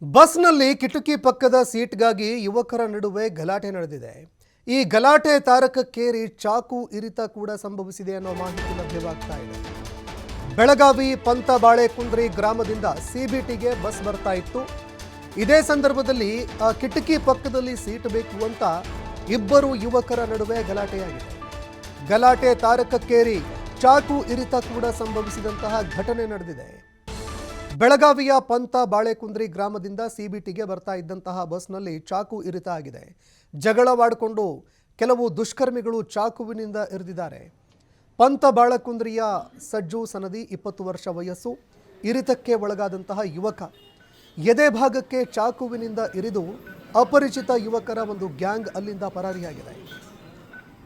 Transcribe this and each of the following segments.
ಬಸ್ನಲ್ಲಿ ಕಿಟಕಿ ಪಕ್ಕದ ಸೀಟ್ಗಾಗಿ ಯುವಕರ ನಡುವೆ ಗಲಾಟೆ ನಡೆದಿದೆ. ಈ ಗಲಾಟೆ ತಾರಕಕ್ಕೇರಿ ಚಾಕು ಇರಿತ ಕೂಡ ಸಂಭವಿಸಿದೆ ಅನ್ನೋ ಮಾಹಿತಿ ಲಭ್ಯವಾಗ್ತಾ ಇದೆ. ಬೆಳಗಾವಿ ಪಂತಬಾಳೆಕುಂದ್ರಿ ಗ್ರಾಮದಿಂದ ಸಿಬಿಟಿಗೆ ಬಸ್ ಬರ್ತಾ ಇತ್ತು. ಇದೇ ಸಂದರ್ಭದಲ್ಲಿ ಕಿಟಕಿ ಪಕ್ಕದಲ್ಲಿ ಸೀಟ್ ಬೇಕು ಅಂತ ಇಬ್ಬರು ಯುವಕರ ನಡುವೆ ಗಲಾಟೆಯಾಗಿದೆ. ಗಲಾಟೆ ತಾರಕಕ್ಕೇರಿ ಚಾಕು ಇರಿತ ಕೂಡ ಸಂಭವಿಸಿದಂತಹ ಘಟನೆ ನಡೆದಿದೆ. ಬೆಳಗಾವಿಯ ಪಂತಬಾಳೆಕುಂದ್ರಿ ಗ್ರಾಮದಿಂದ ಸಿಬಿಟಿಗೆ ಬರ್ತಾ ಇದ್ದಂತಹ ಬಸ್ನಲ್ಲಿ ಚಾಕು ಇರಿತ ಆಗಿದೆ. ಜಗಳವಾಡಿಕೊಂಡು ಕೆಲವು ದುಷ್ಕರ್ಮಿಗಳು ಚಾಕುವಿನಿಂದ ಇರಿದಿದ್ದಾರೆ. ಪಂತಬಾಳೆಕುಂದ್ರಿಯ ಸಜ್ಜು ಸನದಿ 20 ವರ್ಷ ವಯಸ್ಸು. ಇರಿತಕ್ಕೆ ಒಳಗಾದಂತಹ ಯುವಕ ಎದೆ ಭಾಗಕ್ಕೆ ಚಾಕುವಿನಿಂದ ಇರಿದು ಅಪರಿಚಿತ ಯುವಕರ ಒಂದು ಗ್ಯಾಂಗ್ ಅಲ್ಲಿಂದ ಪರಾರಿಯಾಗಿದೆ.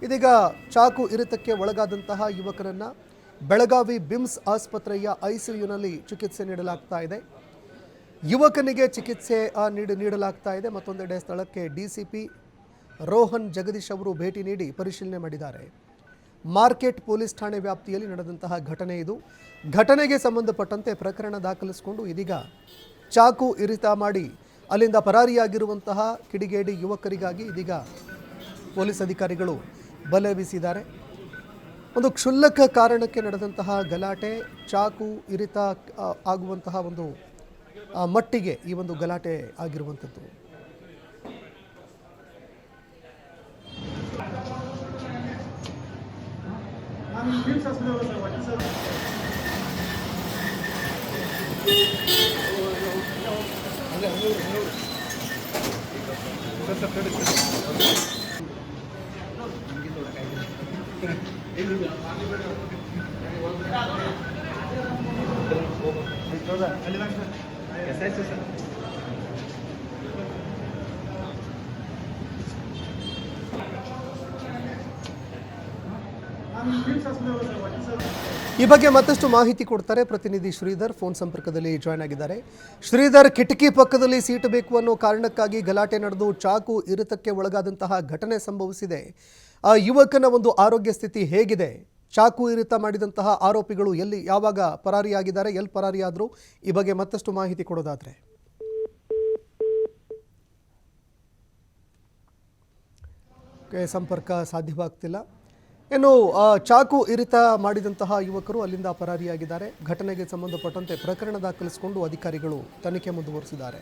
ಇದೀಗ ಚಾಕು ಇರಿತಕ್ಕೆ ಒಳಗಾದಂತಹ ಯುವಕರನ್ನ ಬೆಳಗಾವಿ ಬಿಮ್ಸ್ ಆಸ್ಪತ್ರೆಯ ಐಸಿಯುನಲ್ಲಿ ಚಿಕಿತ್ಸೆ ನೀಡಲಾಗ್ತಾ ಇದೆ. ಯುವಕನಿಗೆ ಚಿಕಿತ್ಸೆ ನೀಡಲಾಗ್ತಾ ಇದೆ. ಮತ್ತೊಂದೆಡೆ ಸ್ಥಳಕ್ಕೆ ಡಿಸಿಪಿ ರೋಹನ್ ಜಗದೀಶ್ ಅವರು ಭೇಟಿ ನೀಡಿ ಪರಿಶೀಲನೆ ಮಾಡಿದ್ದಾರೆ. ಮಾರ್ಕೆಟ್ ಪೊಲೀಸ್ ಠಾಣೆ ವ್ಯಾಪ್ತಿಯಲ್ಲಿ ನಡೆದಂತಹ ಘಟನೆ ಇದು. ಘಟನೆಗೆ ಸಂಬಂಧಪಟ್ಟಂತೆ ಪ್ರಕರಣ ದಾಖಲಿಸಿಕೊಂಡು ಇದೀಗ ಚಾಕು ಇರಿತ ಮಾಡಿ ಅಲ್ಲಿಂದ ಪರಾರಿಯಾಗಿರುವಂತಹ ಕಿಡಿಗೇಡಿ ಯುವಕರಿಗಾಗಿ ಇದೀಗ ಪೊಲೀಸ್ ಅಧಿಕಾರಿಗಳು ಬಲೆ ಬೀಸಿದ್ದಾರೆ. ಒಂದು ಕ್ಷುಲ್ಲಕ ಕಾರಣಕ್ಕೆ ನಡೆದಂತಹ ಗಲಾಟೆ ಚಾಕು ಇರಿತ ಆಗುವಂತಹ ಒಂದು ಮಟ್ಟಿಗೆ ಈ ಒಂದು ಗಲಾಟೆ ಆಗಿರುವಂಥದ್ದು. ಈ ಬಗ್ಗೆ ಮತ್ತಷ್ಟು ಮಾಹಿತಿ ಕೊಡ್ತಾರೆ ಪ್ರತಿನಿಧಿ ಶ್ರೀಧರ್. ಫೋನ್ ಸಂಪರ್ಕದಲ್ಲಿ ಜಾಯ್ನ್ ಆಗಿದ್ದಾರೆ. ಶ್ರೀಧರ್, ಕಿಟಕಿ ಪಕ್ಕದಲ್ಲಿ ಸೀಟ್ ಬೇಕು ಅನ್ನೋ ಕಾರಣಕ್ಕಾಗಿ ಗಲಾಟೆ ನಡೆದು ಚಾಕು ಇರಿತಕ್ಕೆ ಒಳಗಾದಂತಹ ಘಟನೆ ಸಂಭವಿಸಿದೆ. ಆ ಯುವಕನ ಒಂದು ಆರೋಗ್ಯ ಸ್ಥಿತಿ ಹೇಗಿದೆ? ಚಾಕು ಇರಿತ ಮಾಡಿದಂತಹ ಆರೋಪಿಗಳು ಯಾವಾಗ ಪರಾರಿಯಾಗಿದ್ದಾರೆ, ಎಲ್ಲಿ ಪರಾರಿಯಾದರು? ಈ ಬಗ್ಗೆ ಮತ್ತಷ್ಟು ಮಾಹಿತಿ ಕೊಡೋದಾದ್ರೆ. ಸಂಪರ್ಕ ಸಾಧ್ಯವಾಗ್ತಿಲ್ಲ. ಇನ್ನು ಚಾಕು ಇರಿತ ಮಾಡಿದಂತಹ ಯುವಕರು ಅಲ್ಲಿಂದ ಪರಾರಿಯಾಗಿದ್ದಾರೆ. ಘಟನೆಗೆ ಸಂಬಂಧಪಟ್ಟಂತೆ ಪ್ರಕರಣ ದಾಖಲಿಸಿಕೊಂಡು ಅಧಿಕಾರಿಗಳು ತನಿಖೆ ಮುಂದುವರಿಸಿದ್ದಾರೆ.